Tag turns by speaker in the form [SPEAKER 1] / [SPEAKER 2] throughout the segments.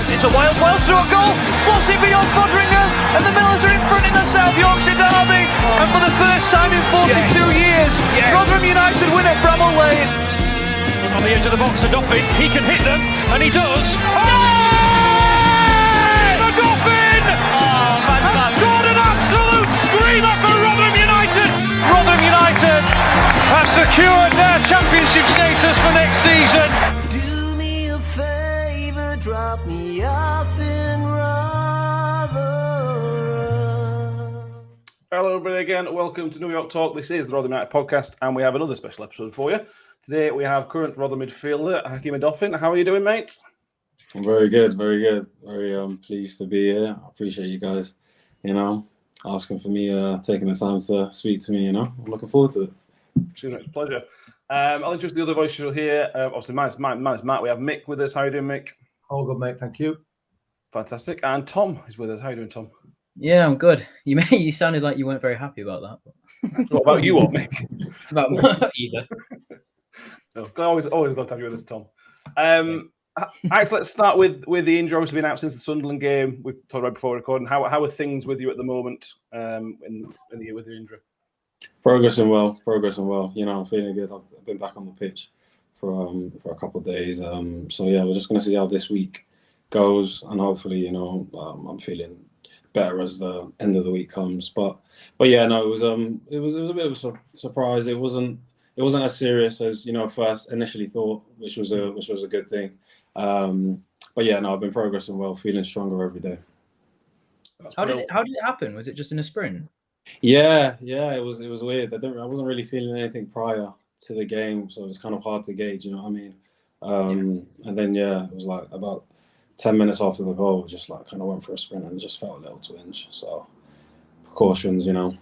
[SPEAKER 1] It's into Wales. Wales through a goal. Slots it beyond Foderingham. And the Millers are in front in the South Yorkshire derby. And for the first time in 42 years, Rotherham United win at Bramall Lane. On the edge of the box, Odoffin. He can hit them. And he does. Odoffin! Has scored an absolute screamer for Rotherham United. Rotherham United have secured their championship status for next season.
[SPEAKER 2] Do me a favour, drop me off in Rotherham.
[SPEAKER 3] Hello everybody again, welcome to New York Talk. This is the Rotherham United podcast and we have another special episode for you. Today we have current Rotherham midfielder Hakeem Odoffin. How are you doing, mate?
[SPEAKER 4] I'm very good, very good. Very pleased to be here. I appreciate you guys, asking for me, taking the time to speak to me, I'm looking forward to it.
[SPEAKER 3] It's a pleasure. I'll introduce the other voices you'll hear. Obviously, mine's Matt. We have Mick with us. How are you doing, Mick?
[SPEAKER 5] All good, mate. Thank you.
[SPEAKER 3] Fantastic. And Tom is with us. How are you doing, Tom?
[SPEAKER 6] Yeah, I'm good. You sounded like you weren't very happy about that.
[SPEAKER 3] What about you, what, Mick?
[SPEAKER 6] It's about either.
[SPEAKER 3] No, always glad to have you with us, Tom. Actually, let's start with the injury. Obviously, been out since the Sunderland game. We talked about before recording. How are things with you at the moment in the year with your injury?
[SPEAKER 4] Progressing well. I'm feeling good. I've been back on the pitch for a couple of days. So yeah, we're just going to see how this week goes, and hopefully, I'm feeling better as the end of the week comes. But yeah, no, it was a bit of a surprise. It wasn't as serious as first initially thought, which was a good thing. But yeah, no, I've been progressing well, feeling stronger every day.
[SPEAKER 6] How did it happen? Was it just in a sprint?
[SPEAKER 4] Yeah, it was weird. I wasn't really feeling anything prior to the game, so it was kind of hard to gauge. You know what I mean? And then it was like about 10 minutes after the goal, just like kind of went for a sprint and just felt a little twinge. So precautions, and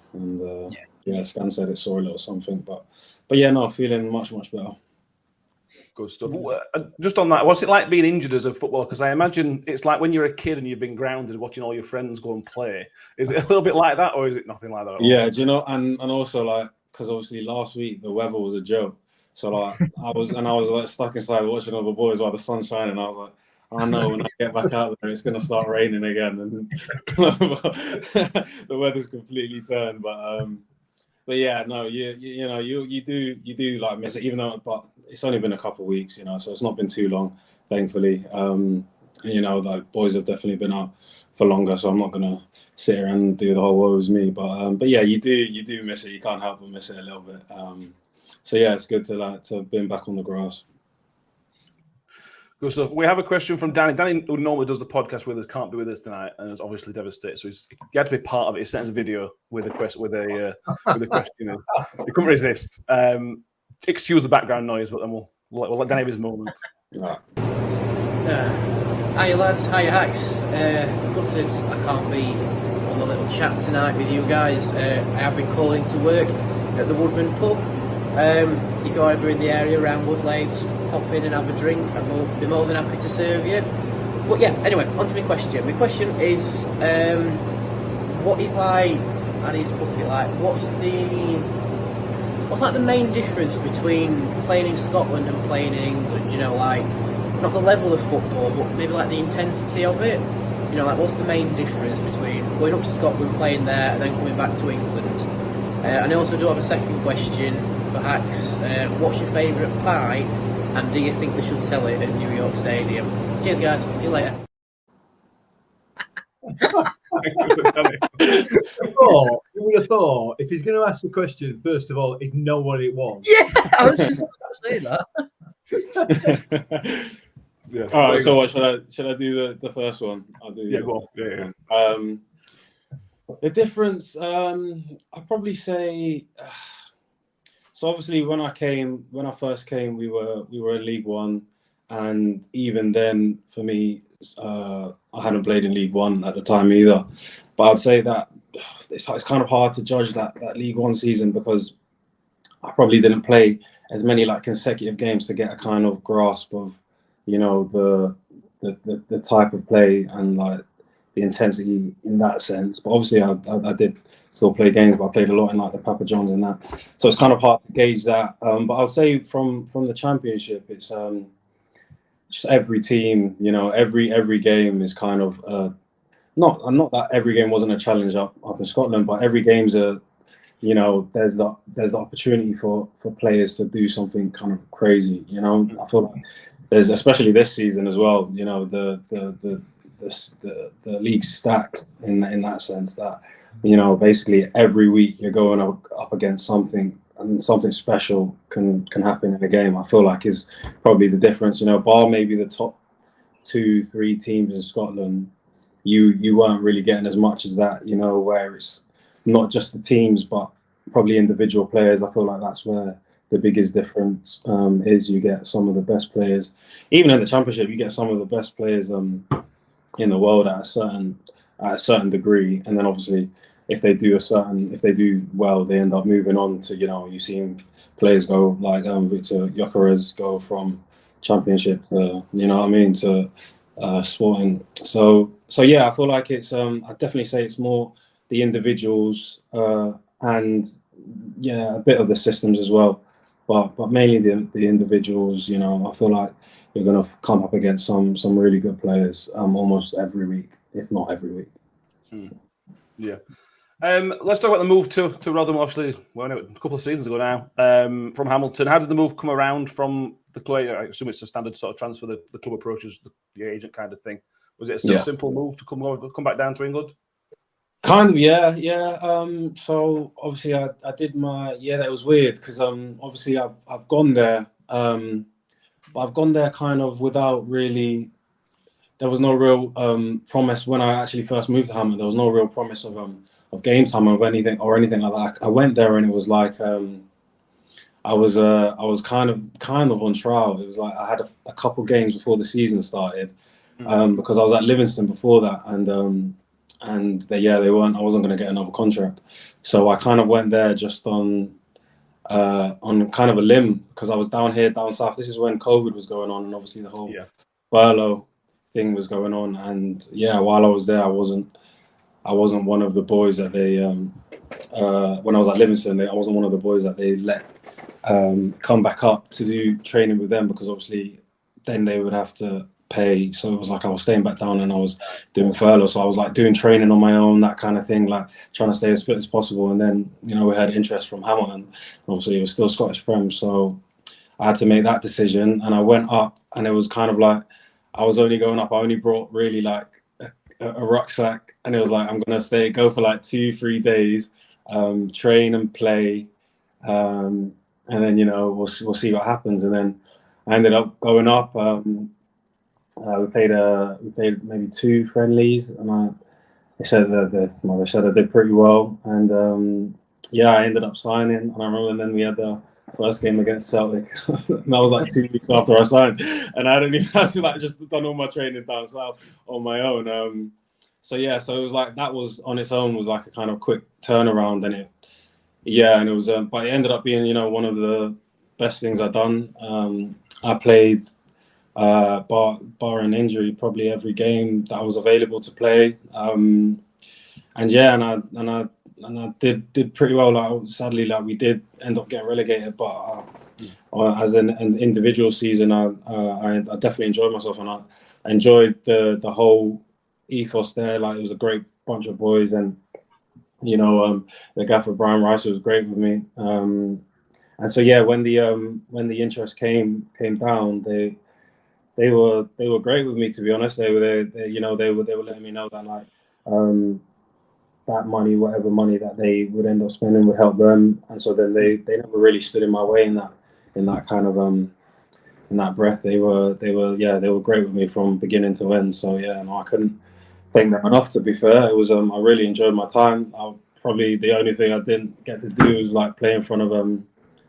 [SPEAKER 4] Scan said it saw a little something, but yeah, no, feeling much better.
[SPEAKER 3] Good stuff. Just on that, what's it like being injured as a footballer? Because I imagine it's like when you're a kid and you've been grounded watching all your friends go and play. Is it a little bit like that, or is it nothing like that at all?
[SPEAKER 4] Yeah, and also like, because obviously last week the weather was a joke. So like I was like stuck inside watching all the boys while the sun's shining. I was like, I know when I get back out there, it's going to start raining again, and the weather's completely turned. But yeah, no, you do like miss it, even though, but it's only been a couple of weeks, so it's not been too long, thankfully. Like boys have definitely been out for longer, so I'm not gonna sit here and do the whole woe is me. But yeah, you do miss it. You can't help but miss it a little bit. So yeah, it's good to have been back on the grass.
[SPEAKER 3] Good stuff. We have a question from Danny. Danny, who normally does the podcast with us, can't be with us tonight, and is obviously devastated. So he had to be part of it. He sent us a video with a question. He couldn't resist. Excuse the background noise, but then we'll let Danny have his moment.
[SPEAKER 4] Right.
[SPEAKER 6] Hiya lads, hiya hacks. Gutted I can't be on the little chat tonight with you guys. I have been calling to work at the Woodman pub. If you're ever in the area around Woodlanes, pop in and have a drink. I'll be more than happy to serve you. But yeah, anyway, on to my question. My question is, what is like, I need to put it like, what's like the main difference between playing in Scotland and playing in England? Like, not the level of football, but maybe like the intensity of it. Like, what's the main difference between going up to Scotland, playing there, and then coming back to England? And I also do have a second question for Hacks. What's your favourite pie, and do you think they should sell it at New York Stadium? Cheers, guys. See you later.
[SPEAKER 5] You would have thought, if he's going to ask the question, first of all, he'd know what it was.
[SPEAKER 6] Yeah, I was just about to say that.
[SPEAKER 3] Yeah.
[SPEAKER 4] All right. So what should I do the first one? I'll do.
[SPEAKER 3] Yeah, go on. Yeah.
[SPEAKER 4] The difference, I'd probably say. So obviously, when I first came, we were in League One, and even then, for me, I hadn't played in League One at the time either. But I'd say that it's kind of hard to judge that League One season, because I probably didn't play as many like consecutive games to get a kind of grasp of, the type of play and like the intensity in that sense. But obviously, I did still play games, but I played a lot in like the Papa Johns and that. So it's kind of hard to gauge that. But I'll say from the Championship, it's just every team, you know, every game is kind of not that every game wasn't a challenge up in Scotland, but every game's a, you know, there's the opportunity for players to do something kind of crazy. You know, I feel like there's, especially this season as well, you know, the league's stacked in that sense that, you know, basically every week you're going up against something, and something special can happen in a game. I feel like is probably the difference. You know, bar maybe the top 2-3 teams in Scotland, you weren't really getting as much as that. You know, where it's not just the teams, but probably individual players. I feel like that's where the biggest difference is. You get some of the best players, even in the Championship. You get some of the best players in the world at a certain degree, and then obviously if they do well, they end up moving on to, you know, you've seen players go like Victor Gyökeres go from Championship to, you know what I mean, to Sporting. So yeah, I feel like it's I definitely say it's more the individuals and yeah, a bit of the systems as well, but mainly the individuals. You know, I feel like you're going to come up against some really good players almost every week, if not every week.
[SPEAKER 3] Yeah. Let's talk about the move to Rotherham. Obviously, well, a couple of seasons ago now, from Hamilton. How did the move come around from the club? I assume it's a standard sort of transfer. The club approaches the agent kind of thing. Was it a simple move to come back down to England?
[SPEAKER 4] Kind of, yeah. So obviously, I did my That was weird because obviously I've gone there, but I've gone there kind of without really. There was no real promise when I actually first moved to Hamilton. There was no real promise of game time or anything like that. I went there and it was like I was kind of on trial. It was like I had a couple games before the season started because I was at Livingston before that, and they weren't. I wasn't going to get another contract, so I kind of went there just on kind of a limb because I was down south. This is when COVID was going on, and obviously the whole furlough thing was going on. And yeah, while I was there, I wasn't one of the boys that they when I was at Livingston, I wasn't one of the boys that they let come back up to do training with them, because obviously then they would have to pay. So it was like I was staying back down and I was doing furlough. So I was like doing training on my own, that kind of thing, like trying to stay as fit as possible. And then, you know, we had interest from Hamilton. Obviously it was still Scottish Prem, so I had to make that decision. And I went up, and it was kind of like I was only going up. I only brought really like a rucksack, and it was like, I'm gonna go for like 2-3 days, train and play, and then, you know, we'll see what happens. And then I ended up going up. We played maybe 2 friendlies, and they said I did pretty well. And I ended up signing. And I remember then we had the first game against Celtic. And that was like 2 weeks after I signed, and I hadn't even like just done all my training down south on my own. So it was like that was on its own was like a kind of quick turnaround, and it was but it ended up being, you know, one of the best things I've done. I played bar an injury probably every game that I was available to play, and I did pretty well. Like, sadly, like we did end up getting relegated, but as an individual season, I definitely enjoyed myself, and I enjoyed the whole ethos there. Like, it was a great bunch of boys, and, you know, the gaffer Brian Rice was great with me. And so when the interest came down, they were great with me, to be honest. They were letting me know that, like, that money, whatever money that they would end up spending, would help them. And so then they never really stood in my way in that kind of in that breath. They were great with me from beginning to end. So I couldn't thank them enough, to be fair. It was I really enjoyed my time. Probably the only thing I didn't get to do was like play in front of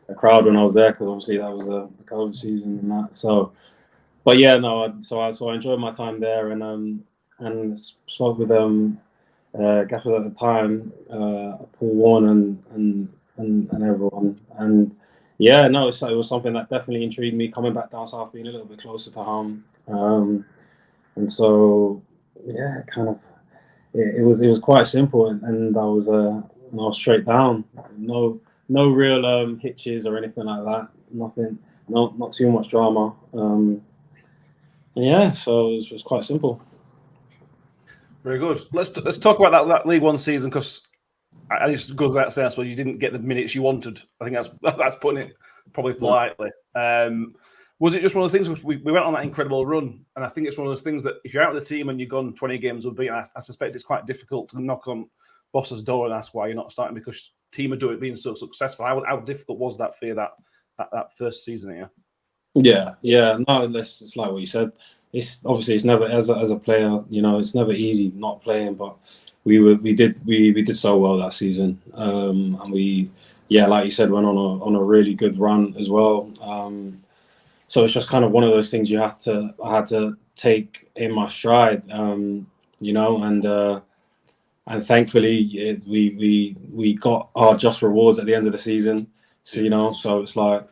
[SPEAKER 4] a crowd when I was there, because obviously that was the COVID season and that. So, but so I enjoyed my time there, and spoke with gaffers at the time, Paul Warren and everyone, and it was something that definitely intrigued me, coming back down south, being a little bit closer to home, and so it was quite simple, and I was straight down, no real hitches or anything like that, nothing, not too much drama. And yeah, so it was quite simple.
[SPEAKER 3] Very good. Let's talk about that League One season, because I just go without saying, I suppose you didn't get the minutes you wanted. I think that's putting it probably politely. Was it just one of the things? We went on that incredible run, and I think it's one of those things that if you're out of the team and you've gone 20 games unbeaten, I suspect it's quite difficult to knock on boss's door and ask why you're not starting, because team are doing being so successful. How difficult was that for you, that first season here?
[SPEAKER 4] Yeah. No, it's like what you said. It's obviously, it's never, as a player, you know, it's never easy not playing, but we did so well that season, and we, like you said, went on a really good run as well. So it's just kind of one of those things I had to take in my stride, you know, and thankfully we got our just rewards at the end of the season. So, you know, so it's like,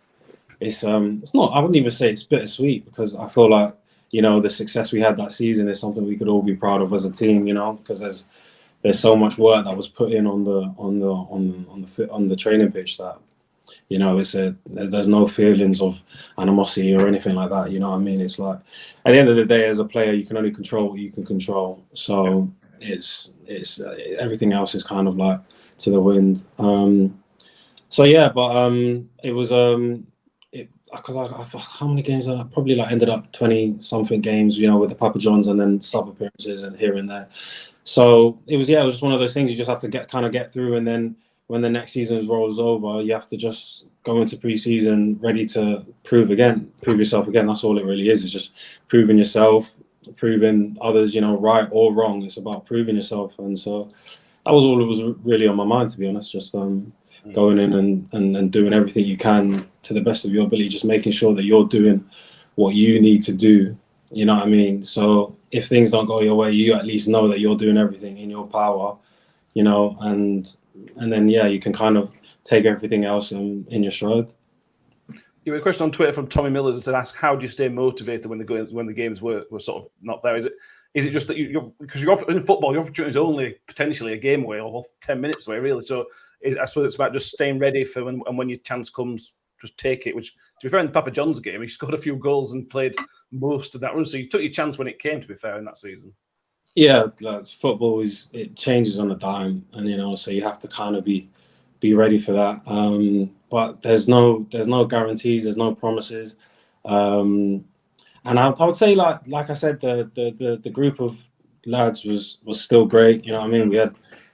[SPEAKER 4] it's not, I wouldn't even say it's bittersweet, because I feel like, you know, the success we had that season is something we could all be proud of as a team, you know, because there's so much work that was put in on the training pitch that, you know, there's no feelings of animosity or anything like that. You know what I mean? It's like, at the end of the day, as a player, you can only control what you can control. So it's everything else is kind of like to the wind. So yeah, but it was because I thought, how many games? I probably like ended up 20 something games, you know, with the Papa Johns and then sub appearances and here and there. So it was just one of those things you just have to get through, and then when the next season rolls over, you have to just go into pre-season ready to prove yourself again. That's all it really is. It's just proving yourself, proving others, you know, right or wrong. It's about proving yourself, and so that was all it was really on my mind, to be honest. Just going in and doing everything you can to the best of your ability, just making sure that you're doing what you need to do. You know what I mean? So if things don't go your way, you at least know that you're doing everything in your power, you know, and then you can kind of take everything else in your stride.
[SPEAKER 3] You had a question on Twitter from Tommy Miller that said, "Ask how do you stay motivated when the games were sort of not there? Is it just that because you're in football, your opportunity is only potentially a game away or 10 minutes away, really? So I suppose it's about just staying ready for when your chance comes, just take it. Which, to be fair, in the Papa John's game, he scored a few goals and played most of that run, so you took your chance when it came. To be fair, in that season."
[SPEAKER 4] Yeah, like football it changes on a dime, and you know, so you have to kind of be ready for that. But there's no guarantees, there's no promises, and I would say like I said, the group of lads was still great. You know what I mean?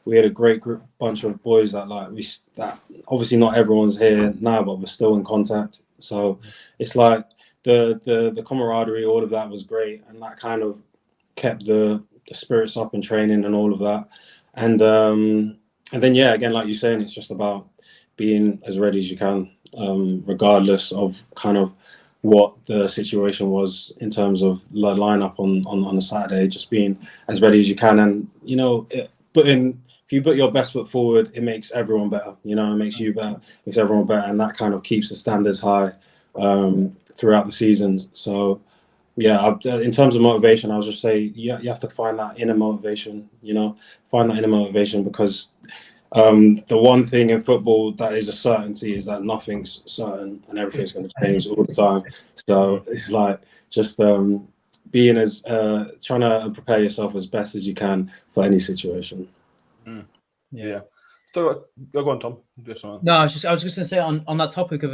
[SPEAKER 4] We had a great bunch of boys that obviously not everyone's here now, but we're still in contact. So it's like the camaraderie, all of that was great, and that kind of kept the spirits up in training and all of that. And then again, like you're saying, it's just about being as ready as you can, regardless of kind of what the situation was in terms of the lineup on the Saturday. Just being as ready as you can, and you know, if you put your best foot forward, it makes everyone better. You know, it makes you better, makes everyone better, and that kind of keeps the standards high throughout the seasons. So yeah, in terms of motivation, I would just say you have to find that inner motivation. You know, find that inner motivation, because the one thing in football that is a certainty is that nothing's certain and everything's going to change all the time. So it's like just being as trying to prepare yourself as best as you can for any situation.
[SPEAKER 3] Yeah. So go on, Tom.
[SPEAKER 6] No, I was just going to say on that topic of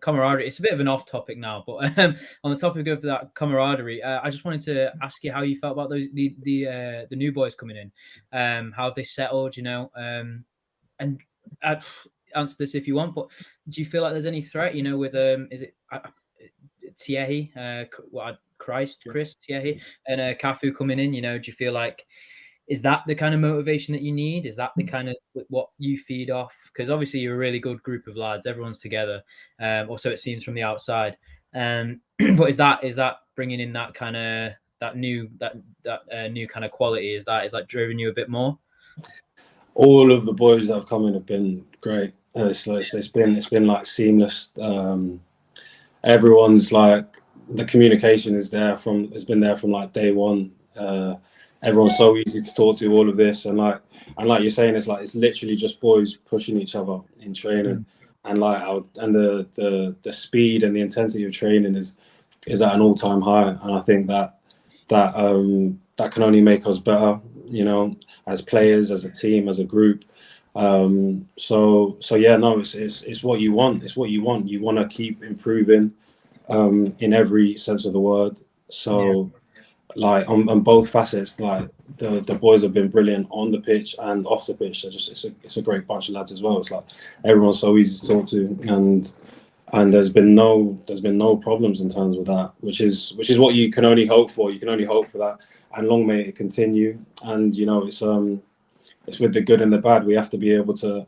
[SPEAKER 6] camaraderie. It's a bit of an off topic now, but on the topic of that camaraderie, I just wanted to ask you how you felt about the new boys coming in. How have they settled? You know, and answer this if you want. But do you feel like there's any threat? You know, with is it Thierry, Chris Thierry, and Cafu coming in? You know, do you feel like is that the kind of motivation that you need? Is that the kind of what you feed off? Because obviously you're a really good group of lads. Everyone's together, or so it seems from the outside. But is that bringing in that kind of that new kind of quality? Is that driven you a bit more?
[SPEAKER 4] All of the boys that have come in have been great. It's been like seamless. Everyone's like the communication has been there from like day one. Everyone's so easy to talk to, all of this, and like you're saying, it's literally just boys pushing each other in training, and the speed and the intensity of training is is at an all-time high, and I think that can only make us better, you know, as players, as a team, as a group. So yeah, no, it's what you want. It's what you want. You want to keep improving in every sense of the word. So like on both facets, like the boys have been brilliant on the pitch and off the pitch. It's a great bunch of lads as well. It's like everyone's so easy to talk to, and there's been no problems in terms of that, which is what you can only hope for. You can only hope for that, and long may it continue. And you know, it's with the good and the bad. We have to be able to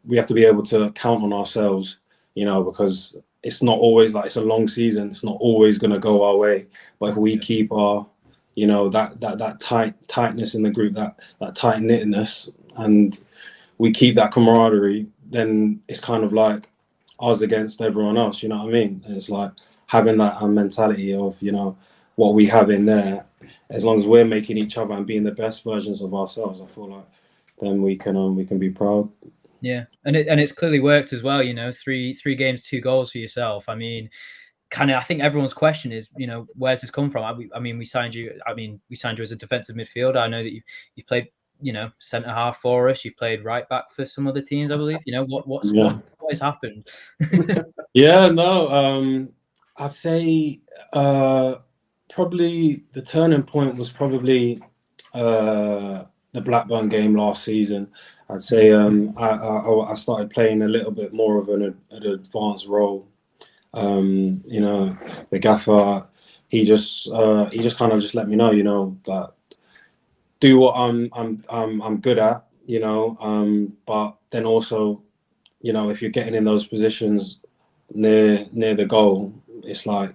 [SPEAKER 4] we have to be able to count on ourselves, you know, because it's not always like, it's a long season. It's not always going to go our way. But if we keep our, you know, that tightness in the group, that tight knittedness, and we keep that camaraderie, then it's kind of like us against everyone else. You know what I mean? And it's like having that mentality of, you know, what we have in there. As long as we're making each other and being the best versions of ourselves, I feel like then we can be proud.
[SPEAKER 7] Yeah, and it's clearly worked as well. You know, three games, 2 goals for yourself. I mean, I think everyone's question is, you know, where's this come from? I mean, we signed you. We signed you as a defensive midfielder. I know that you played, you know, centre half for us. You played right back for some other teams, I believe. You know, what has happened?
[SPEAKER 4] Yeah, no, I'd say probably the turning point was probably the Blackburn game last season. I'd say I started playing a little bit more of an advanced role. You know, the gaffer, he just kind of just let me know, you know, that do what I'm good at, you know, but then also, you know, if you're getting in those positions near the goal, it's like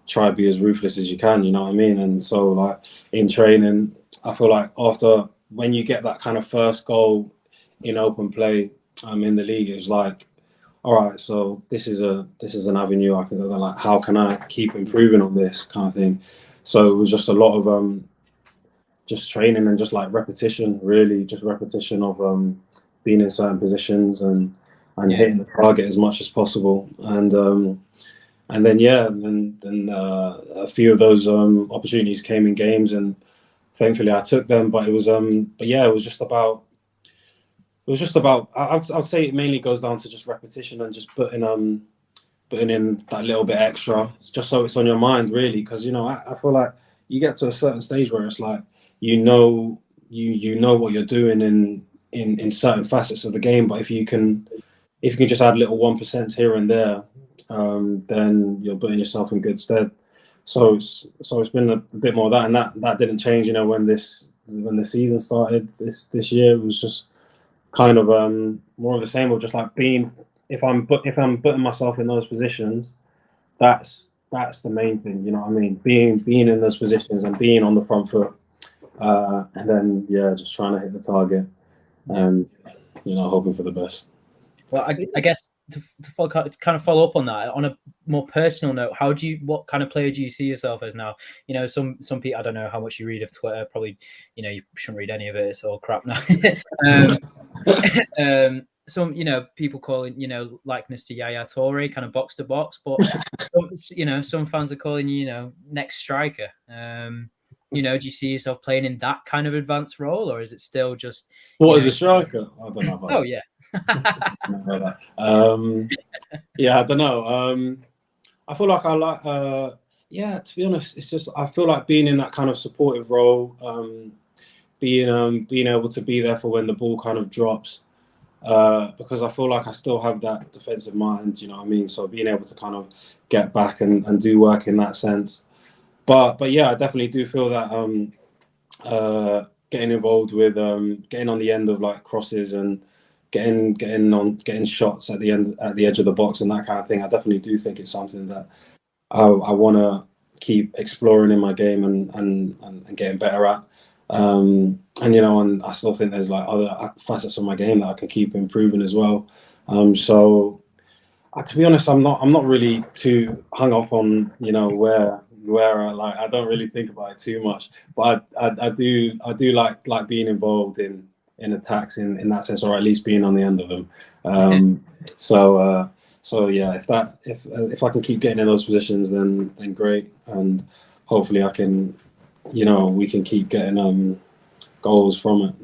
[SPEAKER 4] try to be as ruthless as you can, you know what I mean? And so like in training, I feel like after when you get that kind of first goal in open play in the league, it was like, all right, so this is an avenue I can go down. Like, how can I keep improving on this kind of thing? So it was just a lot of just training and just like repetition, really, just repetition of being in certain positions and hitting the target as much as possible. And then a few of those opportunities came in games, and thankfully I took them. But it was just about I'd say it mainly goes down to just repetition and just putting in that little bit extra, just so it's on your mind, really. Because, you know, I feel like you get to a certain stage where it's like, you know what you're doing in certain facets of the game, but if you can just add little 1% here and there, then you're putting yourself in good stead. So it's been a bit more of that, and that didn't change, you know, when the season started this year. It was just kind of more of the same, of just like being, if I'm putting myself in those positions, that's the main thing, you know what I mean? Being in those positions and being on the front foot, and then just trying to hit the target, and, you know, hoping for the best.
[SPEAKER 7] Well, I guess to kind of follow up on that, on a more personal note, what kind of player do you see yourself as now? You know, some people, I don't know how much you read of Twitter, probably, you know, you shouldn't read any of it, it's all crap now. Some, you know, people calling, you know, likeness to Yaya Toure, kind of box to box, but you know, some fans are calling you, you know, next striker. You know, do you see yourself playing in that kind of advanced role, or is it still just
[SPEAKER 4] what is a striker? I don't know about
[SPEAKER 7] oh yeah.
[SPEAKER 4] Yeah, I don't know. I feel like to be honest, it's just, I feel like being in that kind of supportive role, being able to be there for when the ball kind of drops, because I feel like I still have that defensive mind, you know what I mean? So being able to kind of get back and do work in that sense. But yeah, I definitely do feel that getting involved with getting on the end of like crosses and getting shots at the edge of the box and that kind of thing, I definitely do think it's something that I want to keep exploring in my game and getting better at. And you know, and I still think there's like other facets of my game that I can keep improving as well. So to be honest, I'm not really too hung up on, you know, where I don't really think about it too much, but I do like being involved in attacks in that sense, or at least being on the end of them. So So yeah, if I can keep getting in those positions, then great, and hopefully I can, we can keep getting goals from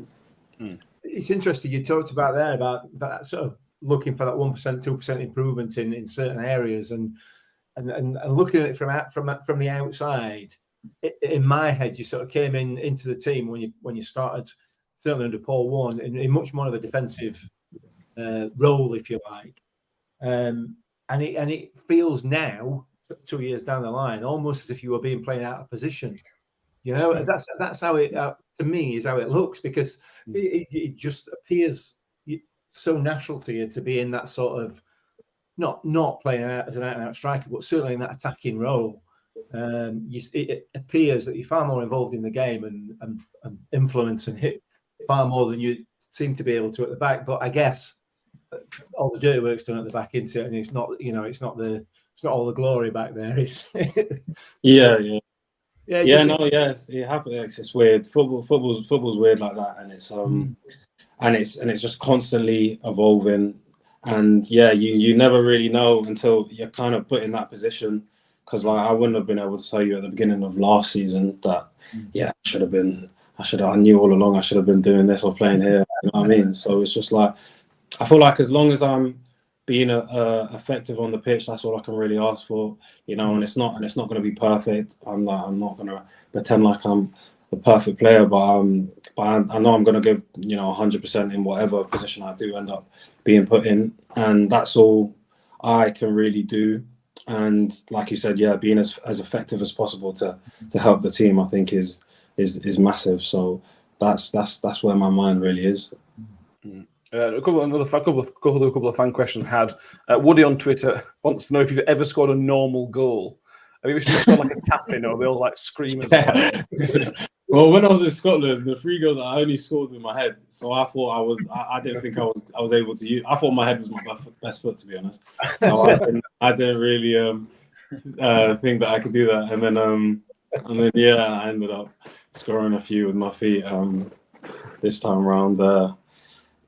[SPEAKER 4] it.
[SPEAKER 5] It's interesting you talked about there about that sort of looking for that 1%, 2% improvement in certain areas, and looking at it from the outside. In my head, you sort of came into the team when you started, certainly under Paul Warne, in much more of a defensive role, if you like. And it feels now, 2 years down the line, almost as if you were being played out of position. That's how it to me is how it looks, because it just appears so natural to you to be in that sort of not playing out as an out-and-out striker, but certainly in that attacking role. It appears that you're far more involved in the game and influence and hit far more than you seem to be able to at the back. But I guess all the dirty work's done at the back, isn't it? And it's not, it's not all the glory back there. It's
[SPEAKER 4] yeah. It happens. It's weird. Football's weird like that, and it's just constantly evolving. And yeah, you never really know until you're kind of put in that position. Because I wouldn't have been able to tell you at the beginning of last season that I knew all along I should have been doing this or playing here. You know what I mean? So it's just like, I feel like as long as I'm being effective on the pitch, that's all I can really ask for, and it's not going to be perfect. I'm not going to pretend like I'm the perfect player, but I know I'm going to give 100% in whatever position I do end up being put in, and that's all I can really do. And like you said, being as effective as possible to help the team, I think is massive. So that's where my mind really is.
[SPEAKER 3] A couple of fan questions had. Woody on Twitter wants to know if you've ever scored a normal goal. Have you ever just scored like a tap-in, or they all like scream as well?
[SPEAKER 4] Well, when I was in Scotland, the 3 goals I only scored with my head, so I thought I didn't think I was able to use. I thought my head was my best foot, to be honest. So I didn't really think that I could do that, and then I ended up scoring a few with my feet this time around. But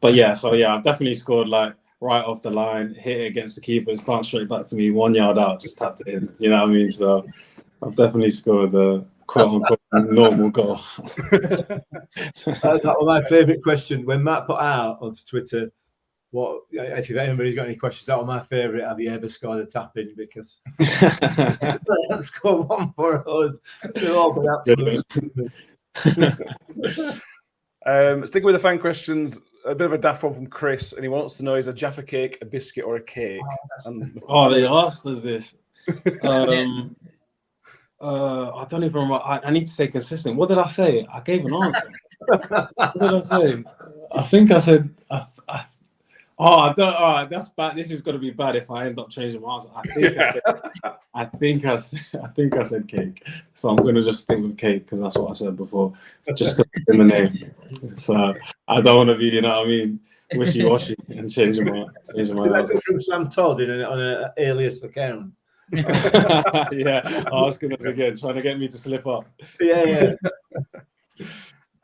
[SPEAKER 4] I've definitely scored like right off the line, hit it against the keeper, it's bounced straight back to me, 1 yard out, just tapped it in. You know what I mean? So I've definitely scored the quote-unquote normal goal.
[SPEAKER 5] That was my favourite question when Matt put out onto Twitter. If anybody's got any questions, that was my favourite. Have you ever scored a tap in? Because let's go one for us. They'll all be absolute stupid.
[SPEAKER 3] Sticking with the fan questions, a bit of a daft one from Chris, and he wants to know: is a Jaffa cake a biscuit or a cake?
[SPEAKER 4] They asked us this. I don't even remember. I need to stay consistent. What did I say? I gave an answer. What did I say? I think I said. I don't. All right, that's bad. This is going to be bad if I end up changing my answer. I think I said cake. So I'm going to just stick with cake because that's what I said before. Just because it's in the name. So I don't want to be, wishy-washy and changing my answer.
[SPEAKER 5] From Sam Todd on an alias account.
[SPEAKER 4] Asking us again, trying to get me to slip up.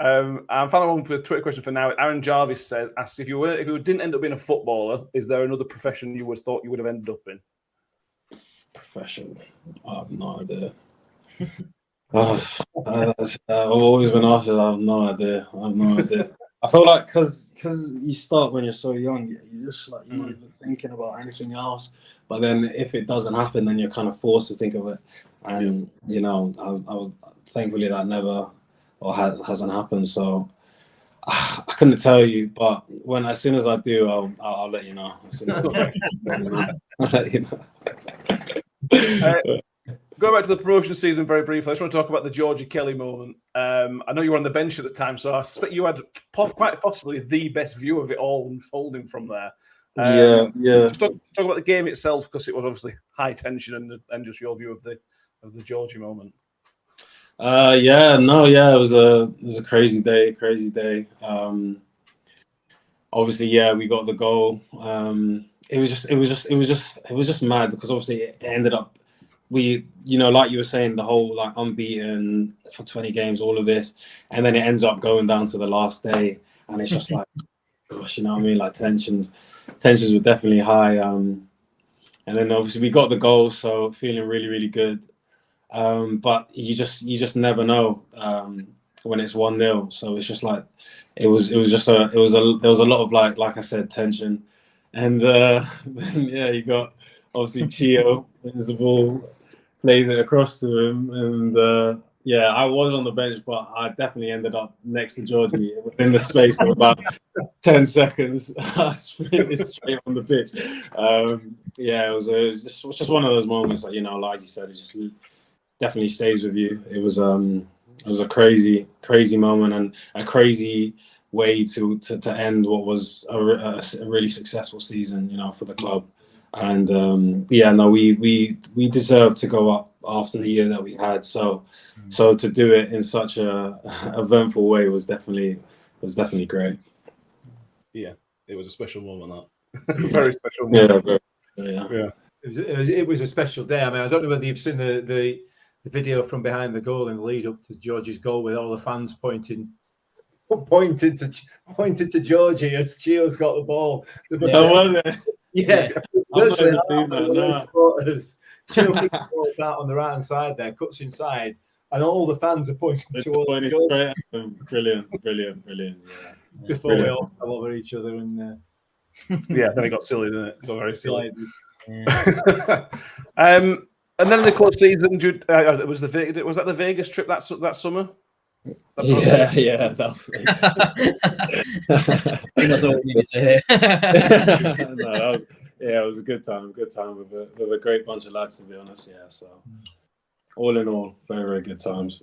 [SPEAKER 3] And final one for the Twitter question for now. Aaron Jarvis asked if you didn't end up being a footballer, is there another profession you would have thought you would have ended up in?
[SPEAKER 4] Profession? I have no idea. I've always been asked that. I have no idea. I feel like because you start when you're so young, you're just like you're not even thinking about anything else. But then if it doesn't happen, then you're kind of forced to think of it. And I was thankfully that never hasn't happened. So I couldn't tell you. But as soon as I do, I'll let you know. I'll let you know.
[SPEAKER 3] Going back to the promotion season very briefly, I just want to talk about the Georgie Kelly moment. I know you were on the bench at the time, so I suspect you had quite possibly the best view of it all unfolding from there. Just talk about the game itself, because it was obviously high tension, and just your view of the Georgie moment.
[SPEAKER 4] It was a crazy day. Obviously, we got the goal. It was just mad because obviously it ended up. We, like you were saying, the whole like unbeaten for 20 games, all of this, and then it ends up going down to the last day, and it's just like, gosh, you know what I mean? Like tensions were definitely high. and then obviously we got the goal, so feeling really, really good. But you just never know when it's 1-0. So it's just like there was a lot of like I said, tension, and yeah, you got obviously Chio wins the ball, plays it across to him, and yeah, I was on the bench, but I definitely ended up next to Georgie within the space of about 10 seconds. I sprinted straight on the pitch. Yeah, it was just one of those moments that, you know, like you said, it just definitely stays with you. It was a crazy moment and a crazy way to end what was a really successful season, you know, for the club. And yeah, no, we deserved to go up after the year that we had. So to do it in such a eventful way was definitely great.
[SPEAKER 3] Yeah, it was a special moment. That very special moment.
[SPEAKER 4] Yeah.
[SPEAKER 5] It was a special day. I mean, I don't know whether you've seen the video from behind the goal in the lead up to Georgie's goal, with all the fans pointed to Georgie as Chio's got the ball. Yeah, literally supporters choking the ball out on the right hand side there, cuts inside, and all the fans are pointing towards Georgie.
[SPEAKER 4] Brilliant. Yeah.
[SPEAKER 5] Before we all fell over each other and
[SPEAKER 3] yeah, then it got silly, didn't it? It got very silly.
[SPEAKER 7] Yeah.
[SPEAKER 3] And then in the club season, was that the Vegas trip that summer?
[SPEAKER 4] Yeah, that
[SPEAKER 7] I think that's all we needed to hear.
[SPEAKER 4] No, it was a good time with a great bunch of lads, to be honest. Yeah, so all in all, very, very good times.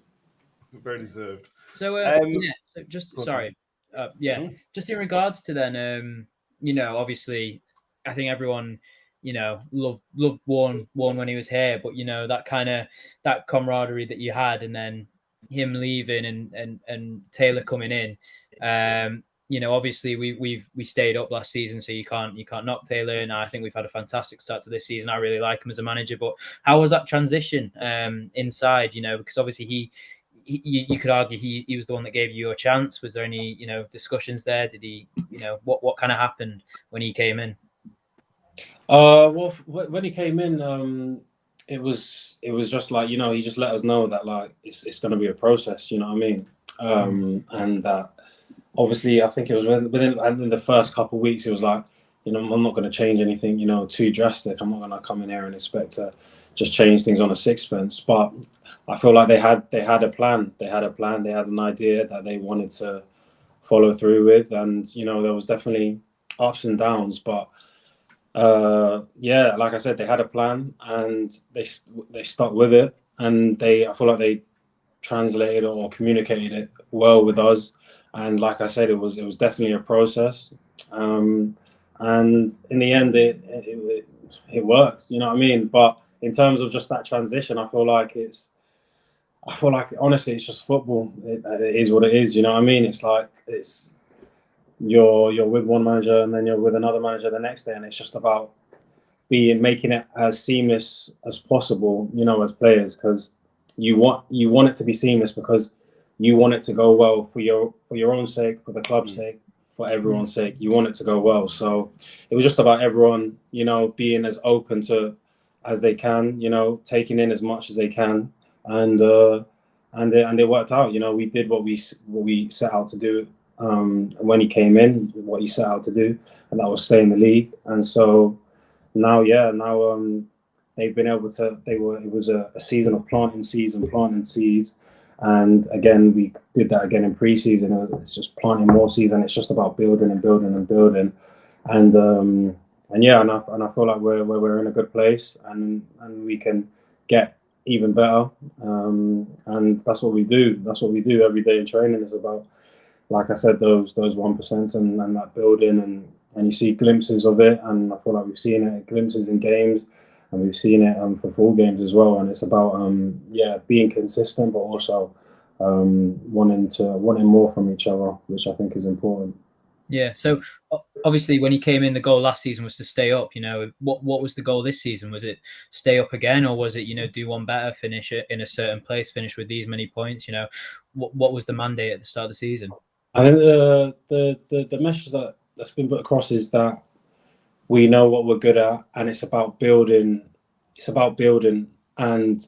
[SPEAKER 3] Very deserved.
[SPEAKER 7] So so just just in regards to then, you know, obviously, I think everyone, you know, loved Warren when he was here, but you know, that camaraderie that you had, and then him leaving and Taylor coming in, you know, obviously we stayed up last season, so you can't knock Taylor, and I think we've had a fantastic start to this season. I really like him as a manager, but how was that transition inside? You know, because obviously you could argue he was the one that gave you a chance. Was there any, you know, discussions there? Did he, you know, what kind of happened when he came in?
[SPEAKER 4] Well, when he came in, it was just like, you know, he just let us know that like it's going to be a process, you know what I mean? And that obviously, I think it was within the first couple of weeks, it was like, you know, I'm not going to change anything, you know, too drastic. I'm not going to come in here and expect to just change things on a sixpence. But I feel like they had a plan. They had an idea that they wanted to follow through with, and you know, there was definitely ups and downs, but yeah, like I said, they had a plan and they stuck with it, and I feel like they translated or communicated it well with us. And like I said, it was definitely a process, and in the end, it worked. You know what I mean? But in terms of just that transition, I feel like honestly, it's just football. It is what it is. You know what I mean? It's like you're with one manager and then you're with another manager the next day, and it's just about making it as seamless as possible, you know, as players, because you want it to be seamless, because you want it to go well for your own sake, for the club's sake, for everyone's sake. You want it to go well. So it was just about everyone, you know, being as open to as they can, you know, taking in as much as they can, and it worked out. You know, we did what we set out to do. When he came in, what he set out to do, and that was stay in the league. And so now they've been able to. It was a season of planting seeds, and again we did that again in pre-season. It's just planting more seeds, and it's just about building and building and building, and yeah, and I feel like we're in a good place, and we can get even better, and that's what we do. That's what we do every day in training. Is about, like I said, those 1% and that building, and you see glimpses of it, and I feel like we've seen it, glimpses in games, and we've seen it for full games as well. And it's about being consistent, but also wanting more from each other, which I think is important.
[SPEAKER 7] Yeah. So obviously, when he came in, the goal last season was to stay up. You know, what was the goal this season? Was it stay up again, or was it, you know, do one better, finish it in a certain place, finish with these many points? You know, what was the mandate at the start of the season?
[SPEAKER 4] I think the message that's been put across is that we know what we're good at, and it's about building. It's about building and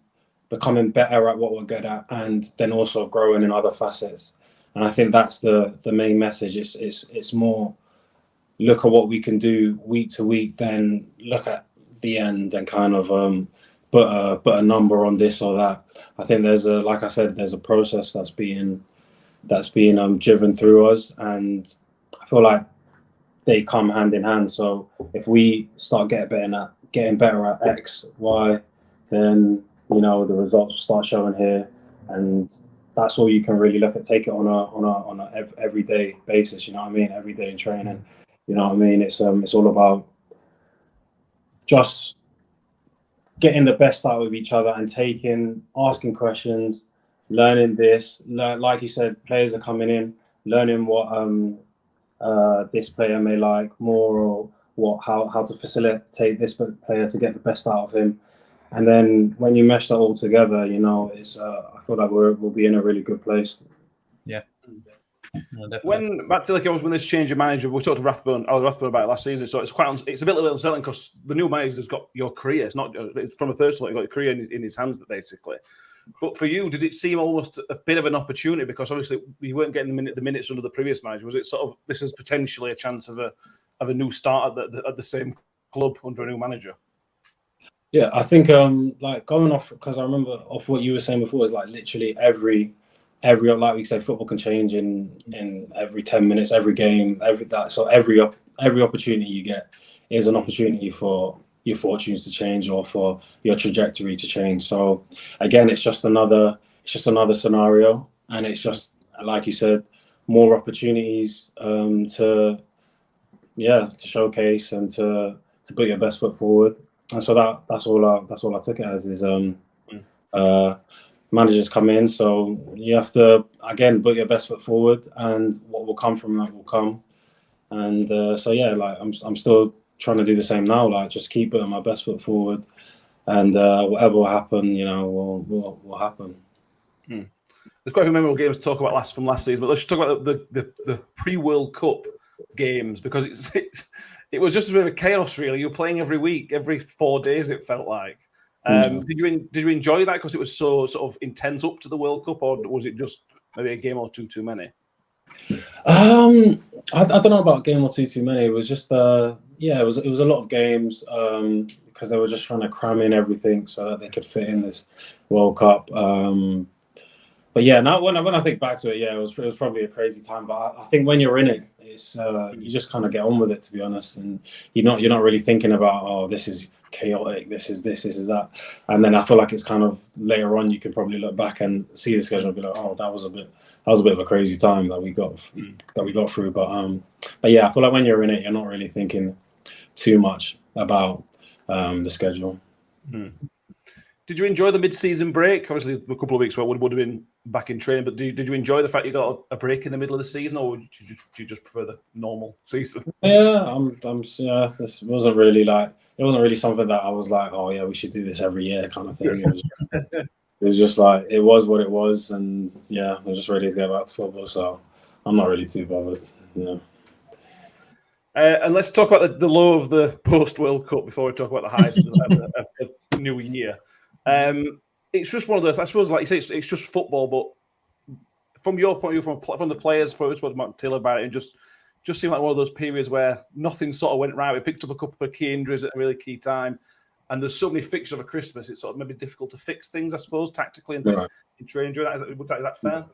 [SPEAKER 4] becoming better at what we're good at, and then also growing in other facets. And I think that's the main message. It's more look at what we can do week to week, then look at the end and kind of put a number on this or that. I think there's like I said, there's a process that's being driven through us, and I feel like they come hand in hand. So if we start getting better at X, Y, then the results will start showing here, and that's all you can really look at. Take it on a everyday basis. You know what I mean? Every day in training. You know what I mean? It's all about just getting the best out of each other and asking questions, learning this. Like you said, players are coming in, learning what this player may like more, or how to facilitate this player to get the best out of him. And then when you mesh that all together, it's I feel like we'll be in a really good place.
[SPEAKER 7] Yeah. No,
[SPEAKER 3] when Matt Tillich was when this change of manager, we talked to Rathbone about it last season, so it's a bit unsettling because the new manager's got your career. It's not from a personal, you've got your career in his hands, basically. But for you, did it seem almost a bit of an opportunity because obviously you weren't getting the minutes under the previous manager? Was it sort of this is potentially a chance of a new start at the same club under a new manager?
[SPEAKER 4] Yeah, I think like going off, because I remember off what you were saying before, is like literally every like we said, football can change in every 10 minutes, every game, so every opportunity you get is an opportunity for your fortunes to change or for your trajectory to change. So again, it's just another scenario, and it's just like you said, more opportunities to showcase and to put your best foot forward. And so that's all I took it as is managers come in, so you have to again put your best foot forward, and what will come from that will come. And like I'm still trying to do the same now, like just keep putting my best foot forward, and whatever will happen, will happen.
[SPEAKER 3] There's quite a few memorable games to talk about from last season, but let's just talk about the pre-World Cup games, because it was just a bit of chaos, really. You're playing every week, every 4 days, it felt like. Did you enjoy that because it was so sort of intense up to the World Cup, or was it just maybe a game or two too many?
[SPEAKER 4] I don't know about a game or two too many. It was just it was a lot of games because they were just trying to cram in everything so that they could fit in this World Cup. But yeah, now when I think back to it, it was probably a crazy time. But I think when you're in it, it's you just kind of get on with it, to be honest, and you're not really thinking about this is chaotic, this is that. And then I feel like it's kind of later on you can probably look back and see the schedule and be like, that was a bit of a crazy time that we got through. But yeah, I feel like when you're in it, you're not really thinking too much about the schedule.
[SPEAKER 3] Did you enjoy the mid-season break? Obviously, a couple of weeks where it would have been back in training, but did you enjoy the fact you got a break in the middle of the season, or do you just prefer the normal season?
[SPEAKER 4] Yeah, this wasn't really something that I was like, oh yeah, we should do this every year kind of thing. It was just like, it was what it was, and yeah, I was just ready to get back to football, so I'm not really too bothered.
[SPEAKER 3] And let's talk about the low of the post-World Cup before we talk about the highs of the new year. It's just one of those, I suppose, like you say, it's just football, but from your point of view, from the players' point of view, Matt Taylor about it, and just seemed like one of those periods where nothing sort of went right. We picked up a couple of key injuries at a really key time, and there's so many fixtures over Christmas, it's sort of maybe difficult to fix things, I suppose, tactically and in training. Is that fair?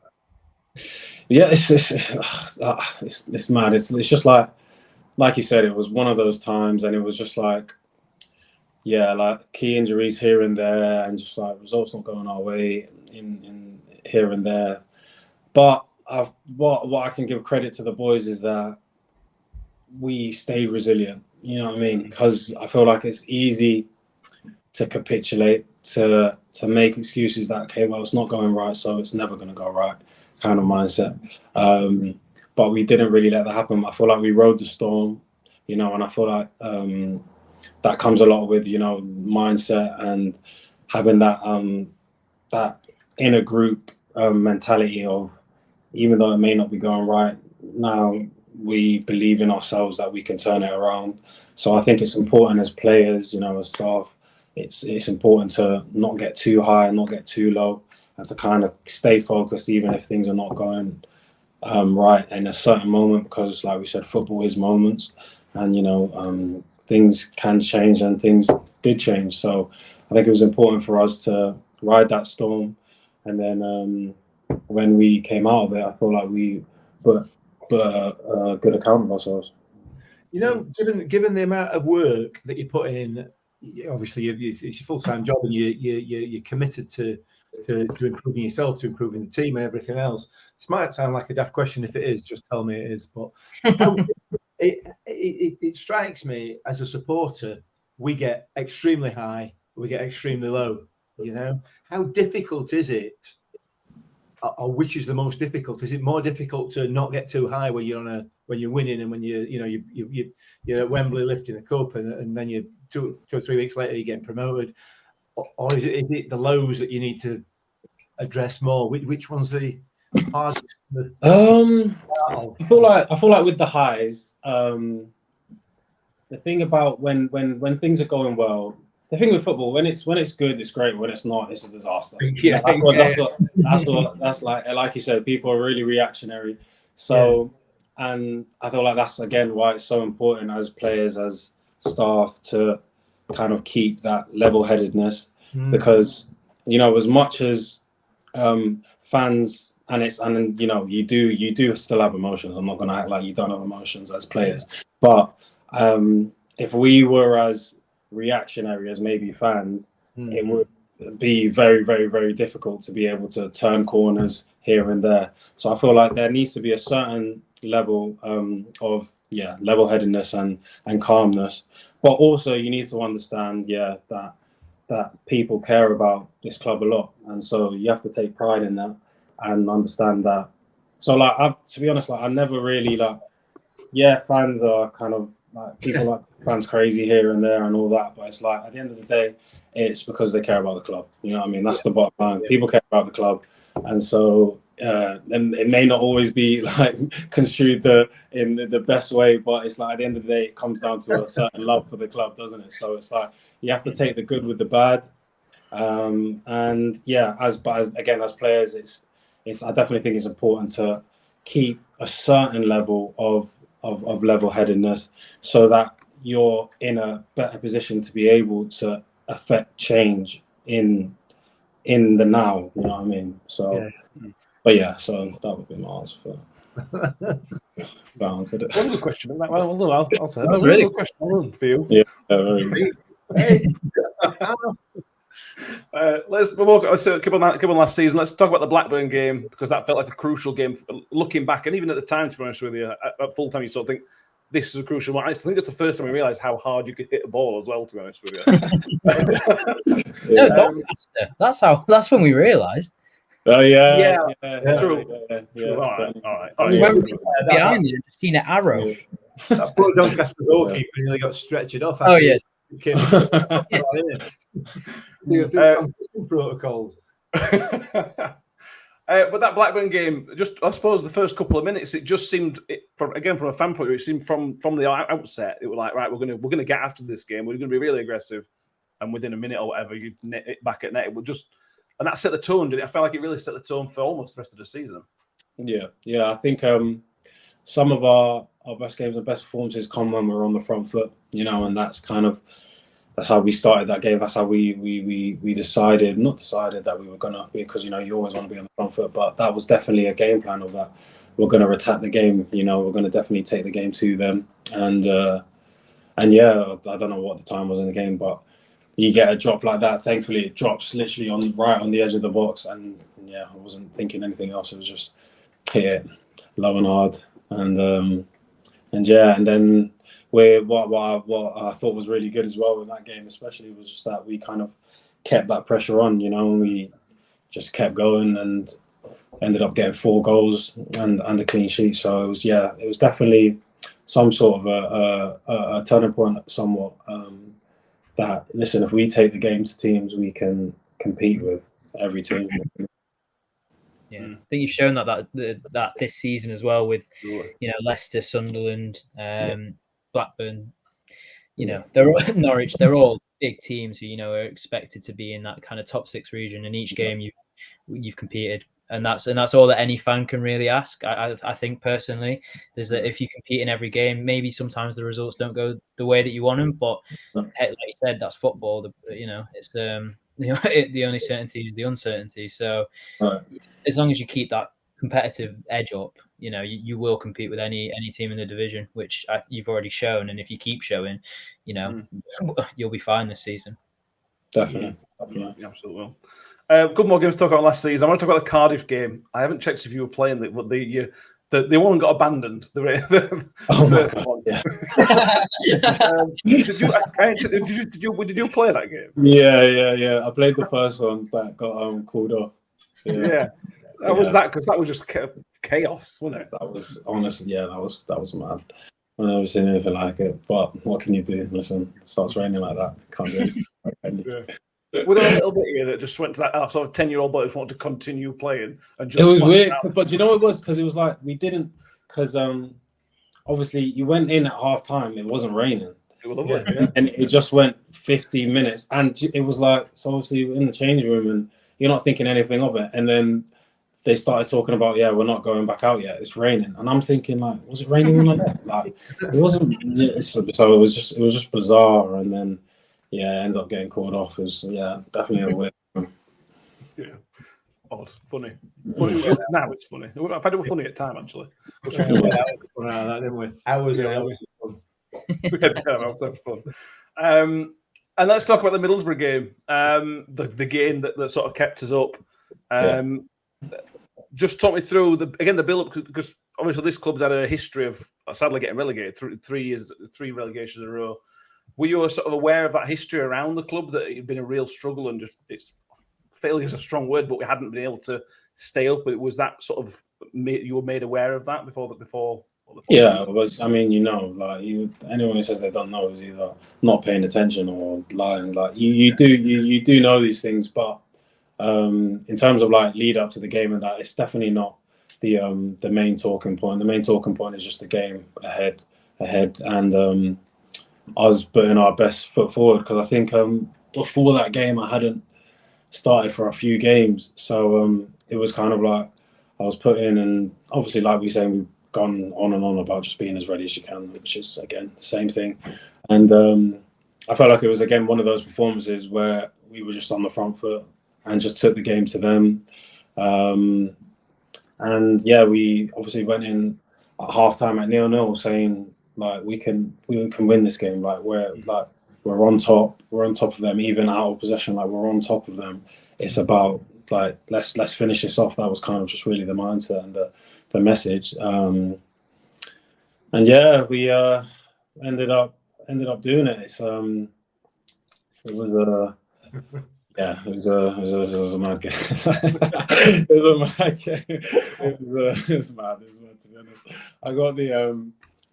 [SPEAKER 4] Yeah, it's mad. It's just like you said, it was one of those times, and it was just like, like key injuries here and there, and just like results not going our way in here and there. But what I can give credit to the boys is that we stayed resilient. You know what I mean? Because I feel like it's easy to capitulate, to make excuses that, okay, well, it's not going right, so it's never going to go right kind of mindset. But we didn't really let that happen. I feel like we rode the storm, and I feel like that comes a lot with, mindset and having that inner group mentality of, even though it may not be going right now, we believe in ourselves that we can turn it around. So I think it's important as players, as staff, it's important to not get too high and not get too low, and to kind of stay focused even if things are not going right in a certain moment, because like we said, football is moments, and things can change, and things did change. So I think it was important for us to ride that storm, and then when we came out of it, I feel like we put a good account of ourselves.
[SPEAKER 5] Given the amount of work that you put in, obviously it's your full-time job, and you're committed to improving yourself, to improving the team and everything else. This might sound like a daft question. If it is, just tell me it is. But it strikes me as a supporter, we get extremely high, we get extremely low. How difficult is it, or which is the most difficult? Is it more difficult to not get too high when you're winning, and when you're at Wembley lifting a cup, and then you 2 or 3 weeks later you're getting promoted, or is it the lows that you need to address more? Which one's the hardest?
[SPEAKER 4] I feel like with the highs, the thing about when things are going well, the thing with football, when it's good, it's great. When it's not, it's a disaster. That's like you said, people are really reactionary. So, and I feel like that's again why it's so important as players, as staff, to kind of keep that level-headedness, because as much as fans, and you do still have emotions. I'm not going to act like you don't have emotions as players, but if we were as reactionary as maybe fans, it would be very, very, very difficult to be able to turn corners here and there. So I feel like there needs to be a certain level of level-headedness and calmness, but also you need to understand that people care about this club a lot, and so you have to take pride in that and understand that. So to be honest, I never really fans are kind of people like fans crazy here and there and all that, but it's like at the end of the day, it's because they care about the club. You know what I mean? That's the bottom line. People care about the club, and so and it may not always be construed in the best way, but it's like at the end of the day, it comes down to a certain love for the club, doesn't it? So it's like you have to take the good with the bad, and as players, it's I definitely think it's important to keep a certain level of level-headedness, so that you're in a better position to be able to affect change in the now. You know what I mean? So, so that would be my answer for that. That answered it.
[SPEAKER 3] One other question. I'll say that. Really good question for you.
[SPEAKER 4] Yeah.
[SPEAKER 3] Let's keep on last season. Let's talk about the Blackburn game, because that felt like a crucial game. Looking back, and even at the time, to be honest with you, at full time, you sort of think this is a crucial one. I think it's the first time we realised how hard you could hit a ball as well. To be honest with you,
[SPEAKER 7] that's when we realised.
[SPEAKER 3] Oh yeah,
[SPEAKER 4] true.
[SPEAKER 3] All right.
[SPEAKER 7] Behind you, just seen an arrow.
[SPEAKER 5] Yeah. That poor Doncaster goalkeeper nearly got stretched off.
[SPEAKER 7] Oh yeah.
[SPEAKER 5] Protocols.
[SPEAKER 3] But that Blackburn game, just I suppose the first couple of minutes, it just seemed, from a fan point of view, it seemed from the outset, it was like, right, we're gonna get after this game. We're gonna be really aggressive, and within a minute or whatever, you net it back at net. It would just, and that set the tone. Didn't it? I felt like it really set the tone for almost the rest of the season.
[SPEAKER 4] Yeah. I think some of our best games and best performances come when we're on the front foot, and that's how we started that game. That's how we not decided that we were gonna, because you always want to be on the front foot, but that was definitely a game plan of that. We're gonna attack the game, we're gonna definitely take the game to them, and I don't know what the time was in the game, but you get a drop like that. Thankfully, it drops literally right on the edge of the box, and I wasn't thinking anything else. It was just hit it low and hard, and then what I thought was really good as well in that game, especially, was just that we kind of kept that pressure on, and we just kept going and ended up getting 4 goals and a clean sheet. So it was definitely some sort of a turning point, somewhat. That, listen, if we take the game to teams, we can compete with every team.
[SPEAKER 7] Yeah, I think you've shown that this season as well with Leicester, Sunderland, Blackburn. they're all, Norwich. They're all big teams who are expected to be in that kind of top 6 region. And each game you've competed, and that's all that any fan can really ask. I think personally is that if you compete in every game, maybe sometimes the results don't go the way that you want them, but like you said, that's football. It's the only certainty is the uncertainty. So as long as you keep that competitive edge up, you will compete with any team in the division, which you've already shown. And if you keep showing, you'll be fine this season.
[SPEAKER 4] Definitely.
[SPEAKER 3] Absolutely will. A couple more games to talk about last season. I want to talk about the Cardiff game. I haven't checked if you were playing the one got abandoned. The
[SPEAKER 4] my God,
[SPEAKER 3] yeah. Did you play that game?
[SPEAKER 4] Yeah. I played the first one that got called off.
[SPEAKER 3] Yeah. That was just chaos, wasn't it?
[SPEAKER 4] That was honestly, that was mad. I've never seen anything like it. But what can you do? Listen, it starts raining like that. Can't do anything.
[SPEAKER 3] Were there a little bit here that just went to that sort of 10-year-old boy who wanted to continue playing and just?
[SPEAKER 4] It was weird, but you know what it was? Because it was like we didn't. Because obviously you went in at half time. It wasn't raining.
[SPEAKER 3] It was lovely,
[SPEAKER 4] and it just went 15 minutes, and it was like so. Obviously in the changing room, and you're not thinking anything of it, and then they started talking about, we're not going back out yet. It's raining, and I'm thinking like, was it raining when I left? Like, it wasn't. So it was just bizarre, and then it ends up getting called off. It was definitely a weird one.
[SPEAKER 3] Yeah, odd, funny. Now it's funny. I find it was funny at the time actually.
[SPEAKER 5] Hours.
[SPEAKER 3] We had fun. And let's talk about the Middlesbrough game. The game that sort of kept us up. Just talk me through the build-up, because obviously this club's had a history of sadly getting relegated 3 relegations in a row. Were you sort of aware of that history around the club, that it had been a real struggle and it's failure is a strong word, but we hadn't been able to stay up? But was that sort of you were made aware of that before?
[SPEAKER 4] Yeah, it was. I mean, anyone who says they don't know is either not paying attention or lying. Like you do know these things, but in terms of like lead up to the game and that, it's definitely not the main talking point. The main talking point is just the game ahead, and us putting our best foot forward, because I think before that game I hadn't started for a few games, so it was kind of like I was put in, and obviously like we saying we've gone on and on about just being as ready as you can, which is again the same thing, and I felt like it was again one of those performances where we were just on the front foot and just took the game to them, and we obviously went in at half time at 0-0 saying like we can win this game, like we're on top of them, even out of possession, like we're on top of them. It's about like let's finish this off. That was kind of just really the mindset and the message, and we ended up doing it. It was a mad game. It was a mad game. It was mad. To be honest, I got the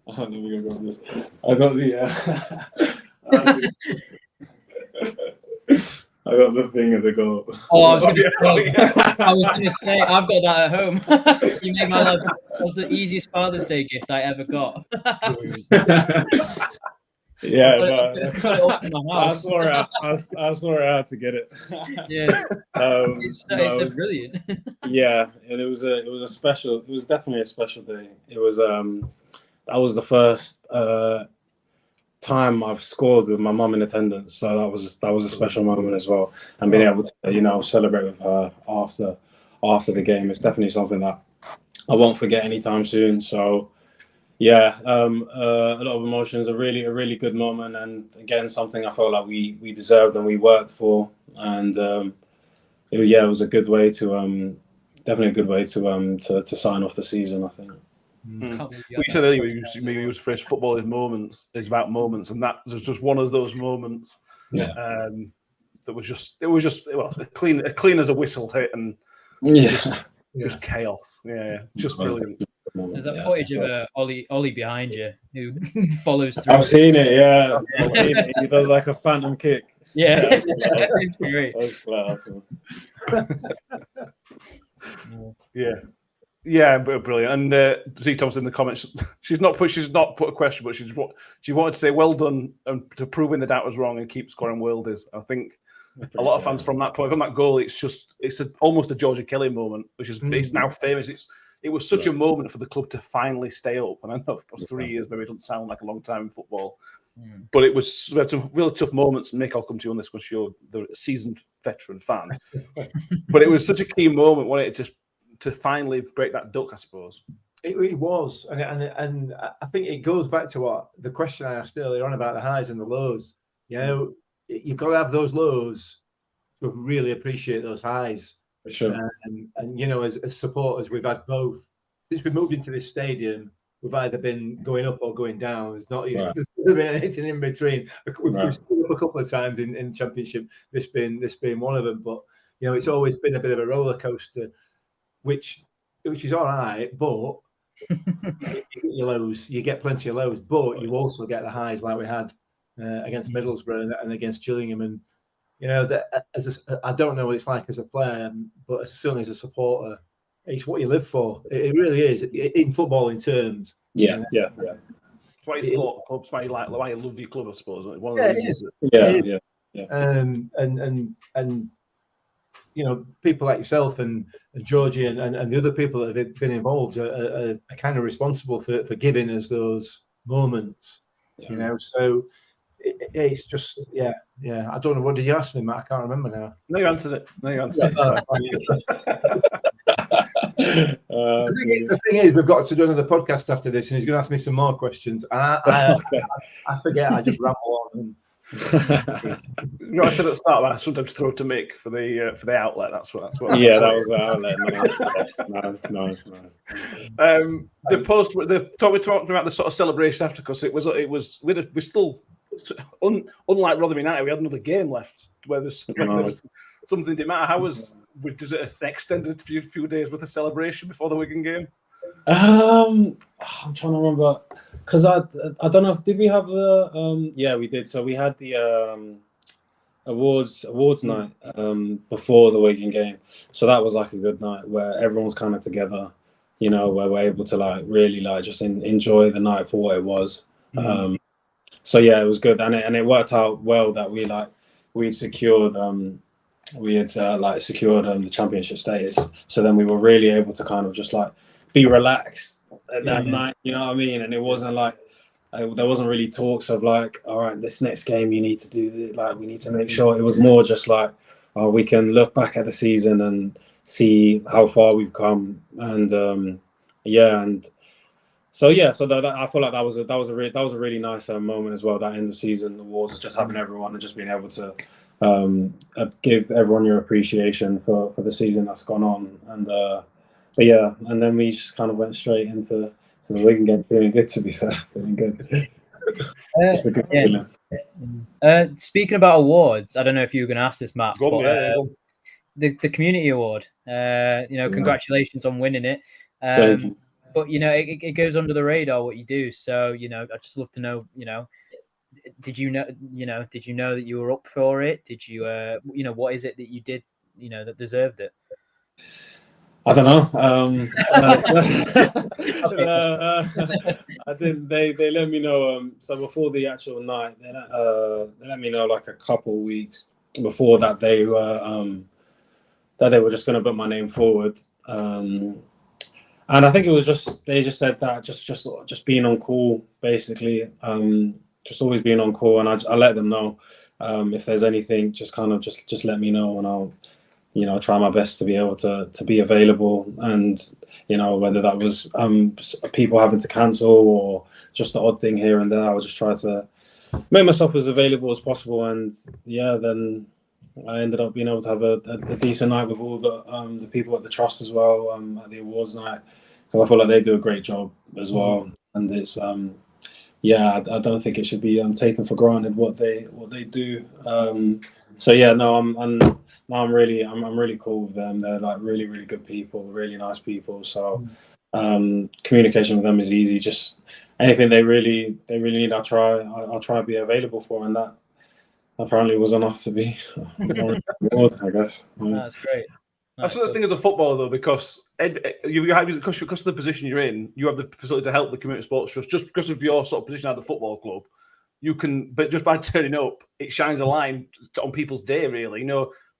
[SPEAKER 4] let me go on this. I got the thing of the goal.
[SPEAKER 7] Oh, I was going to say, I've got that at home. You made my life. That was the easiest Father's Day gift I ever got.
[SPEAKER 4] I saw it out to get it.
[SPEAKER 7] It's brilliant.
[SPEAKER 4] And it was definitely a special day. It was that was the first time I've scored with my mum in attendance, so that was a special moment as well, and being able to celebrate with her after the game, it's definitely something that I won't forget anytime soon. So a lot of emotions, a really good moment, and again something I felt like we deserved and we worked for, and it was a good way to definitely a good way to sign off the season, I think.
[SPEAKER 3] You said earlier you use the phrase football is moments. It's about moments, and that was just one of those moments. That was just clean as a whistle hit, and just chaos. Just brilliant.
[SPEAKER 7] There's that footage of Ollie behind you who follows through.
[SPEAKER 4] I've seen it. Yeah, he does like a phantom kick.
[SPEAKER 7] Yeah, it's great.
[SPEAKER 4] That's class.
[SPEAKER 3] Yeah, brilliant. And Z Thompson in the comments, she's not put a question, but she wanted to say well done and to proving the doubt was wrong and keep scoring worldies. I think a lot of fans from that point, from that goal, it's almost a Georgia Kelly moment, which is it's now famous. It was such a moment for the club to finally stay up. And I know for 3 years maybe it doesn't sound like a long time in football, but we had some really tough moments. Mick, I'll come to you on this because you're the seasoned veteran fan. But it was such a key moment, wasn't it, just to finally break that duck, I suppose.
[SPEAKER 5] It was, and I think it goes back to what the question I asked earlier on about the highs and the lows. You know, you've got to have those lows to really appreciate those highs.
[SPEAKER 4] For sure.
[SPEAKER 5] And you know, as supporters, we've had both. Since we moved into this stadium, we've either been going up or going down. There's not there's never been anything in between. We've stood up a couple of times in Championship. This being one of them, but you know, it's always been a bit of a roller coaster, which is all right, but you lows, you get plenty of lows, but you also get the highs like we had against Middlesbrough and against Gillingham. And you know, that I don't know what it's like as a player, but certainly as a supporter, it's what you live for. It really is in footballing terms.
[SPEAKER 4] Yeah.
[SPEAKER 3] It's why you support clubs, why you love your club, I suppose. One of the reasons.
[SPEAKER 4] Yeah.
[SPEAKER 5] And you know, people like yourself and Georgie and the other people that have been involved are kind of responsible for giving us those moments. You know, so it's just I don't know, what did you ask me, Matt? I can't remember now.
[SPEAKER 3] No, you answered it.
[SPEAKER 5] The thing is, we've got to do another podcast after this, and he's going to ask me some more questions. And I forget. I just ramble on.
[SPEAKER 3] You know, I said at the start, I sometimes throw to Mick for the outlet. That's what.
[SPEAKER 4] Yeah, that was the outlet. Nice.
[SPEAKER 3] The post, we talked about the sort of celebration after, because we're still, unlike Rotherham United, we had another game left where there's something didn't matter. Was it an extended few days worth of celebration before the Wigan game?
[SPEAKER 4] I'm trying to remember, because I don't know, did we have yeah, we did. So we had the awards night before the Wigan game. So that was like a good night where everyone's kind of together, you know, where we're able to like really like just enjoy the night for what it was. So yeah, it was good, and it worked out well that we secured the championship status. So then we were really able to kind of just like be relaxed at that night, you know what I mean? And it wasn't like there wasn't really talks of like, all right, this next game you need to do this, like we need to make sure. It was more just like, we can look back at the season and see how far we've come, and so I feel like that was a really nice moment as well. That end of season awards is just having everyone and just being able to give everyone your appreciation for the season that's gone on, and then we just kind of went straight into the Wigan game, feeling good, to be fair, feeling good.
[SPEAKER 7] Speaking about awards, I don't know if you were going to ask this, Matt, but the community award, congratulations on winning it.
[SPEAKER 4] Thank you.
[SPEAKER 7] But you know, it goes under the radar what you do. So you know, I'd just love to know, did you know that you were up for it? Did you, what is it that you did, that deserved it?
[SPEAKER 4] I don't know. I didn't. They let me know. So before the actual night, they let me know like a couple weeks before that they were just going to put my name forward. And I think it was they just said that just being on call, basically. Just always being on call, and I let them know if there's anything, just kind of just let me know, and I'll try my best to be able to be available. And whether that was people having to cancel or just the odd thing here and there, I was just trying to make myself as available as possible. And then I ended up being able to have a decent night with all the people at the trust as well, at the awards night. I feel like they do a great job as well, and it's I don't think it should be taken for granted what they do. I'm really cool with them. They're like really, really good people, really nice people. So communication with them is easy. Just anything they really need, I'll try to be available for, and that apparently was enough to be on board, I guess.
[SPEAKER 7] That's great.
[SPEAKER 3] That's the thing as a footballer, though, because because of the position you're in, you have the facility to help the community sports trust. Just because of your sort of position at the football club, you can. But just by turning up, it shines a line on people's day. Really,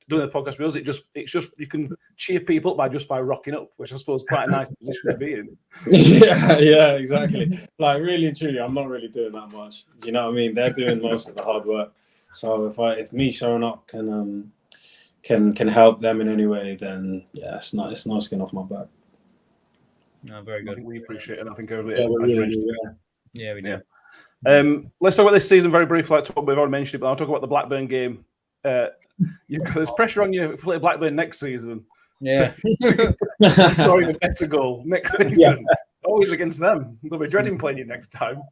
[SPEAKER 3] doing the podcast with us, it's just you can cheer people up by rocking up, which I suppose is quite a nice position to be in.
[SPEAKER 4] Yeah, exactly. Like really and truly, I'm not really doing that much. Do you know what I mean? They're doing most of the hard work. So if me showing up can help them in any way, then yeah, it's no skin off my back.
[SPEAKER 7] No, very good.
[SPEAKER 3] We appreciate it. I think we
[SPEAKER 7] do.
[SPEAKER 3] Let's talk about this season very briefly. We've already mentioned it, but I'll talk about the Blackburn game. There's pressure on you to play Blackburn next season.
[SPEAKER 7] Yeah.
[SPEAKER 3] Scoring a better goal next season. Yeah. Always against them. They'll be dreading playing you next time.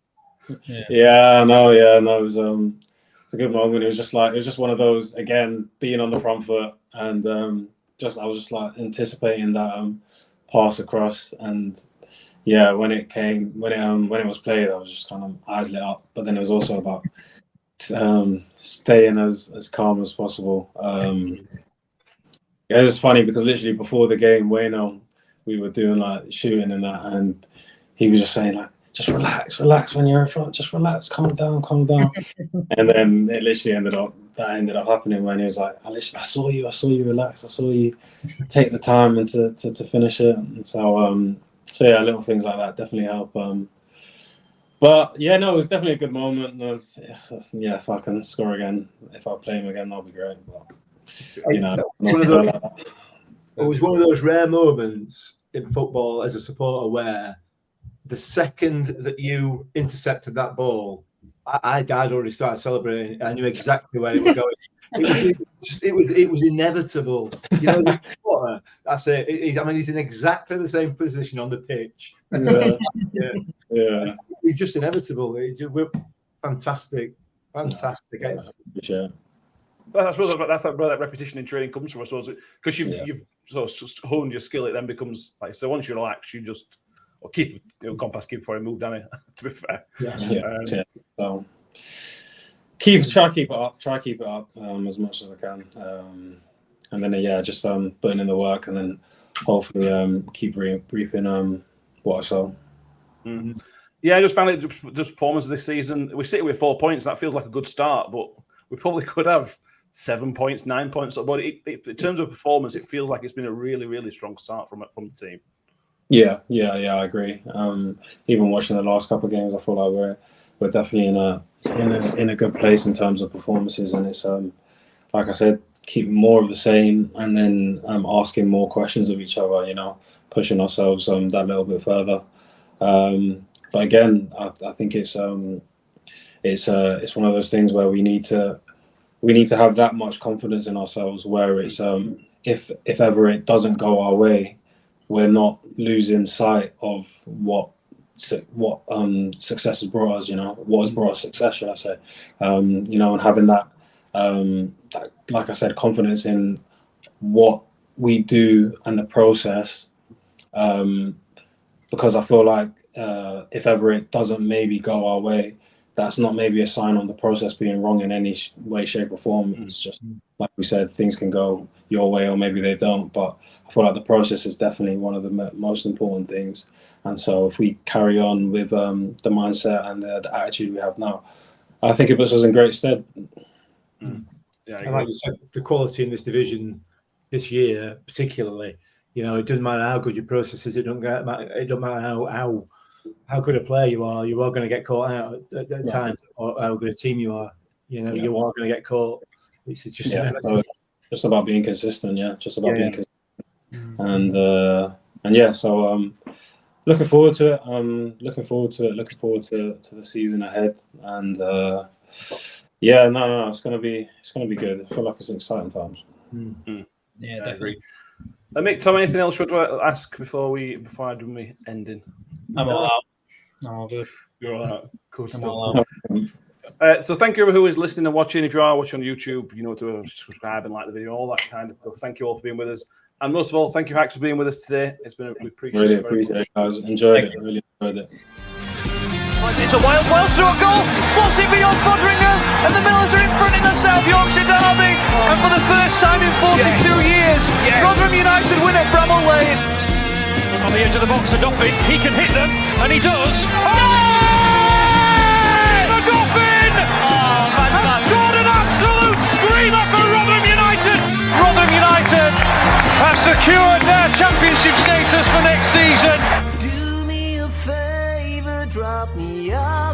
[SPEAKER 4] Yeah, no. It was a good moment. It was just one of those, again, being on the front foot, and I was just like anticipating that pass across, and yeah, when it was played, I was just kind of eyes lit up. But then it was also about staying as calm as possible. It was funny because literally before the game, Wayno, we were doing like shooting and that, and he was just saying like, just relax when you're in front, just relax, calm down. And then it literally ended up happening when he was like, I saw you relax, I saw you take the time and to finish it. And so yeah, little things like that definitely help. But yeah, no, it was definitely a good moment. If I can score again, if I play him again, that'll be great. But
[SPEAKER 5] it was one of those rare moments in football as a supporter where the second that you intercepted that ball, I'd already started celebrating. I knew exactly where it was going. It was inevitable. The supporter, that's it. He's in exactly the same position on the pitch.
[SPEAKER 4] Yeah.
[SPEAKER 5] It's just inevitable. We're fantastic.
[SPEAKER 4] Yeah.
[SPEAKER 3] I suppose that's where that repetition in training comes from. I suppose because you've sort of honed your skill, it then becomes like so. Once you relax, you just keep gone past keep before I move down it. To be fair,
[SPEAKER 4] So try to keep it up as much as I can, and then just putting in the work, and then hopefully keep reaping what I sow.
[SPEAKER 3] Mm-hmm. Yeah, I just found it just performance this season. We're sitting with 4 points. That feels like a good start, but we probably could have 7 points, 9 points. But in terms of performance, it feels like it's been a really, really strong start from the team.
[SPEAKER 4] Yeah, I agree. Even watching the last couple of games, I feel like we're definitely in a good place in terms of performances, and it's like I said, keep more of the same, and then asking more questions of each other. Pushing ourselves that little bit further. But again, I think it's one of those things where we need to have that much confidence in ourselves, where it's if ever it doesn't go our way, we're not losing sight of what success has brought us. What has brought us success, should I say? And having that, like I said, confidence in what we do and the process. Because I feel like if ever it doesn't maybe go our way, that's not maybe a sign on the process being wrong in any way, shape or form. It's just, like we said, things can go your way or maybe they don't. But I feel like the process is definitely one of the most important things. And so if we carry on with the mindset and the attitude we have now, I think it puts us in great stead.
[SPEAKER 5] Yeah, and like you said, the quality in this division this year, particularly, it doesn't matter how good your process is. It don't matter how good a player you are going to get caught out at times, or how good a team you are. You are going to get caught. It's just
[SPEAKER 4] just about being consistent. Yeah, just about being consistent. And so looking forward to it. Looking forward to the season ahead. And it's gonna be good. I feel like it's exciting times.
[SPEAKER 7] Yeah, definitely.
[SPEAKER 3] Mick, Tom, anything else you want to ask before I do my ending?
[SPEAKER 7] I'm all out. I'm all good.
[SPEAKER 3] You're all out. Cool stuff. So thank you everyone who is listening and watching. If you are watching on YouTube, to subscribe and like the video, all that kind of stuff. Thank you all for being with us. And most of all, thank you, Hax, for being with us today. We appreciate it.
[SPEAKER 4] Really appreciate it, guys. Enjoyed it. Really enjoyed it.
[SPEAKER 1] It's a Wales through a goal, slots it beyond Foderingham, and the Millers are in front in the South Yorkshire derby. And for the first time in 42 years, Rotherham United win at Bramall Lane. On the edge of the box, Odoffin, he can hit them, and he does. Odoffin has scored an absolute screamer for Rotherham United. Rotherham United have secured their championship status for next season.
[SPEAKER 2] Do me a favor, drop me off